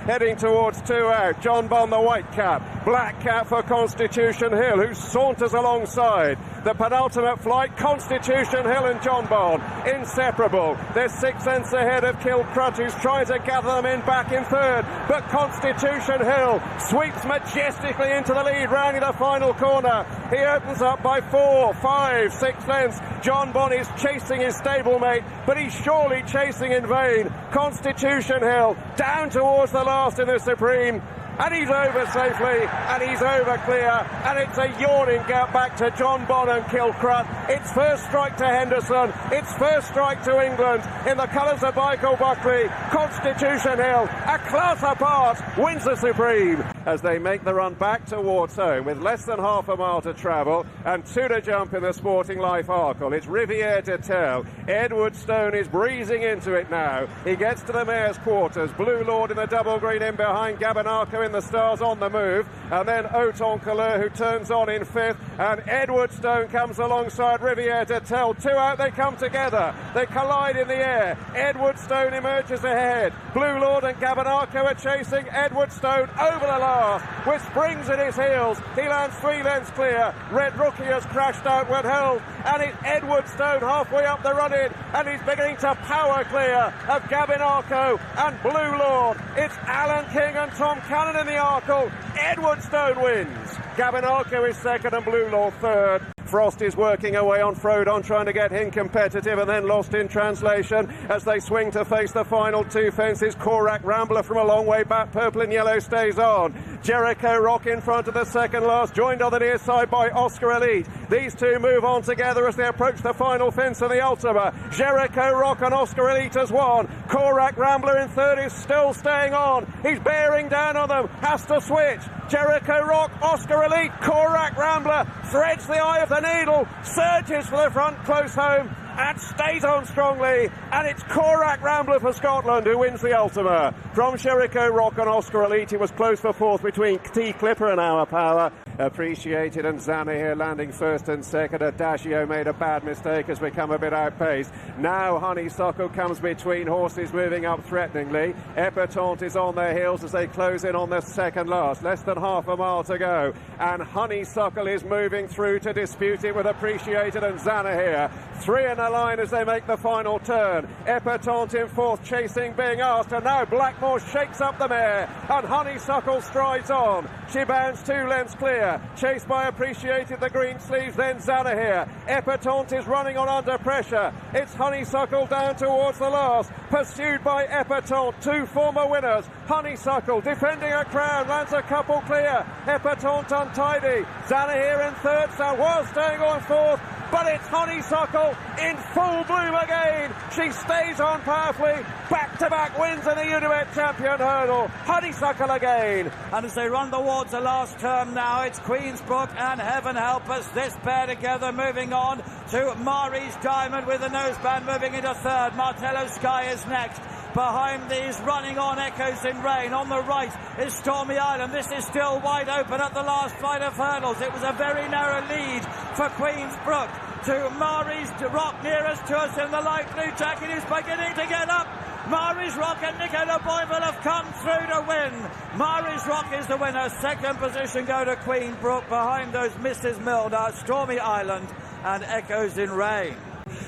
heading towards 2 out. John Bond, the white cap, black cap for Constitution Hill, who saunters alongside. The penultimate flight, Constitution Hill and John Bond, inseparable. They're 6 lengths ahead of Corach, who's trying to gather them in back in third. But Constitution Hill sweeps majestically into the lead, rounding the final corner. He opens up by 4, 5, 6 lengths. John Bond is chasing his stablemate, but he's surely chasing in vain. Constitution Hill down towards the last in the Supreme. And he's over safely, and he's over clear, and it's a yawning gap back to John Bond and Corach. It's first strike to Henderson, it's first strike to England in the colours of Michael Buckley. Constitution Hill, a class apart, wins the Supreme as they make the run back towards home with less than half a mile to travel and 2 to jump in the Sporting Life Arkle. It's Riviere to tell. Edwardstone is breezing into it now. He gets to the mayor's quarters. Blue Lord in the double green in behind. Gabinarco in the stars on the move, and then Autoncouleur, who turns on in 5th, and Edwardstone comes alongside Riviere to tell. 2 out, they come together, they collide in the air. Edwardstone emerges ahead. Blue Lord and Gabinarco are chasing. Edwardstone over the last with springs at his heels. He lands 3 lengths clear. Red Rookie has crashed outward held, and it's Edwardstone halfway up the run-in, and he's beginning to power clear of Gabinarco and Blue Lord. It's Alan King and Tom Cannon in the Arkle. Edwardstone wins. Gabinarco is second and Blue Lord third. Frost is working away on Frodon, trying to get him competitive, and then lost in translation as they swing to face the final 2 fences. Corach, Rambler from a long way back, purple and yellow stays on. Jericho Rock in front of the second last, joined on the near side by Oscar Elite. These 2 move on together as they approach the final fence of the Ultima. Jericho Rock and Oscar Elite has won. Corach, Rambler in third is still staying on. He's bearing down on them, has to switch. Jericho Rock, Oscar Elite, Corach, Rambler threads the eye of the needle, surges for the front close home, and stays on strongly, and it's Corach, Rambler for Scotland who wins the Ultima. From Jericho Rock and Oscar Elite, it was close for 4th between T Clipper and Our Power. Appreciated and Zana here landing 1st and 2nd. Adagio made a bad mistake, has become a bit outpaced. Now Honeysuckle comes between horses moving up threateningly. Epatante is on their heels as they close in on the second last. Less than half a mile to go, and Honeysuckle is moving through to dispute it with Appreciated and Zana here. 3 in a line as they make the final turn. Epatante in 4th, chasing, being asked, and now Blackmore shakes up the mare, and Honeysuckle strides on. She bounds 2 lengths clear, chased by Appreciated, the green sleeves, then Zana here. Epatante is running on under pressure. It's Honeysuckle down towards the last, pursued by Epatante, 2 former winners. Honeysuckle defending her crown, lands a couple clear. Epatante untidy. Zana here in 3rd, so was staying on 4th, but it's Honeysuckle in full bloom again. She stays on powerfully. Back-to-back wins in the Unibet Champion Hurdle. Honeysuckle again. And as they run towards the last term now, it's Queensbrook and Heaven Help Us. This pair together moving on to Mari's Diamond with the noseband moving into 3rd. Martello Sky is next. Behind these, running on, Echoes in Rain. On the right is Stormy Island. This is still wide open at the last flight of hurdles. It was a very narrow lead for Queensbrook to Mari's Rock, nearest to us in the light blue jacket, is beginning to get up. Mari's Rock and Nico de Boinville have come through to win. Mari's Rock is the winner. 2nd position go to Queensbrook. Behind those, Mrs. Milner, Stormy Island and Echoes in Rain.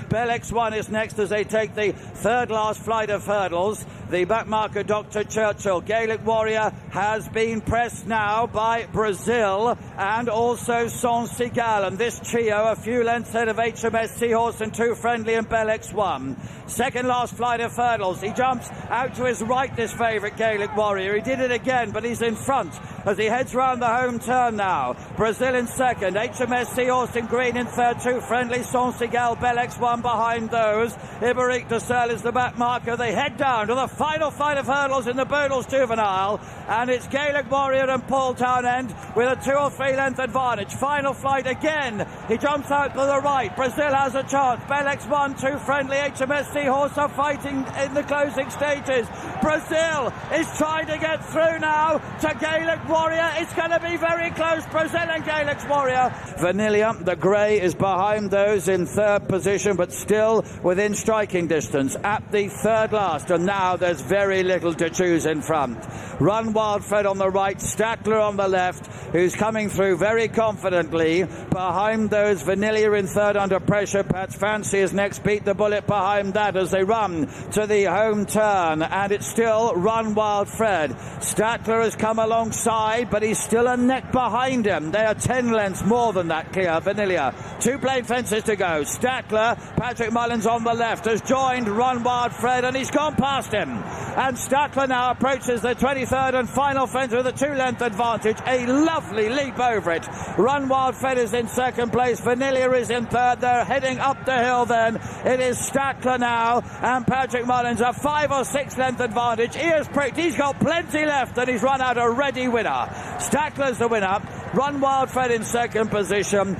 Bell X1 is next as they take the 3rd last flight of hurdles. The backmarker Dr. Churchill. Gaelic Warrior has been pressed now by Brazil and also Sans Seagal. And this trio, a few lengths ahead of HMS Seahorse and 2 Friendly and Bell X1. 2nd last flight of hurdles. He jumps out to his right, this favourite Gaelic Warrior. He did it again, but he's in front as he heads round the home turn now. Brazil in 2nd. HMS Seahorse in green in 3rd. 2 Friendly, Sans Seagal, Bell X1 behind those. Iberic de Sel is the back marker. They head down to the final flight of hurdles in the Boodles Juvenile, and it's Gaelic Warrior and Paul Townend with a 2 or 3 length advantage. Final flight again. He jumps out to the right. Brazil has a chance. Bell X1, 2 Friendly, HMS Seahorse are fighting in the closing stages. Brazil is trying to get through now to Gaelic Warrior. It's going to be very close. Brazil and Gaelic Warrior. Vanilla, the grey, is behind those in 3rd position, but still within striking distance at the 3rd last. And now the there's very little to choose in front. Run Wild Fred on the right, Stattler on the left, who's coming through very confidently. Behind those, Vanilla in third under pressure. Pat's Fancy is next, Beat the Bullet behind that as they run to the home turn. And it's still Run Wild Fred. Stattler has come alongside, but he's still a neck behind him. They are 10 lengths more than that clear. Vanilla. 2 plain fences to go. Stattler, Patrick Mullins on the left, has joined Run Wild Fred, and he's gone past him. And Stattler now approaches the 23rd and final fence with a 2-length advantage. A lovely leap over it. Run Wild Fred is in second place. Vanilla is in third. They're heading up the hill then. It is Stattler now and Patrick Mullins, a 5 or 6 length advantage. He has pricked. He's got plenty left, and he's run out a ready winner. Stattler's the winner. Run Wild Fred in second position.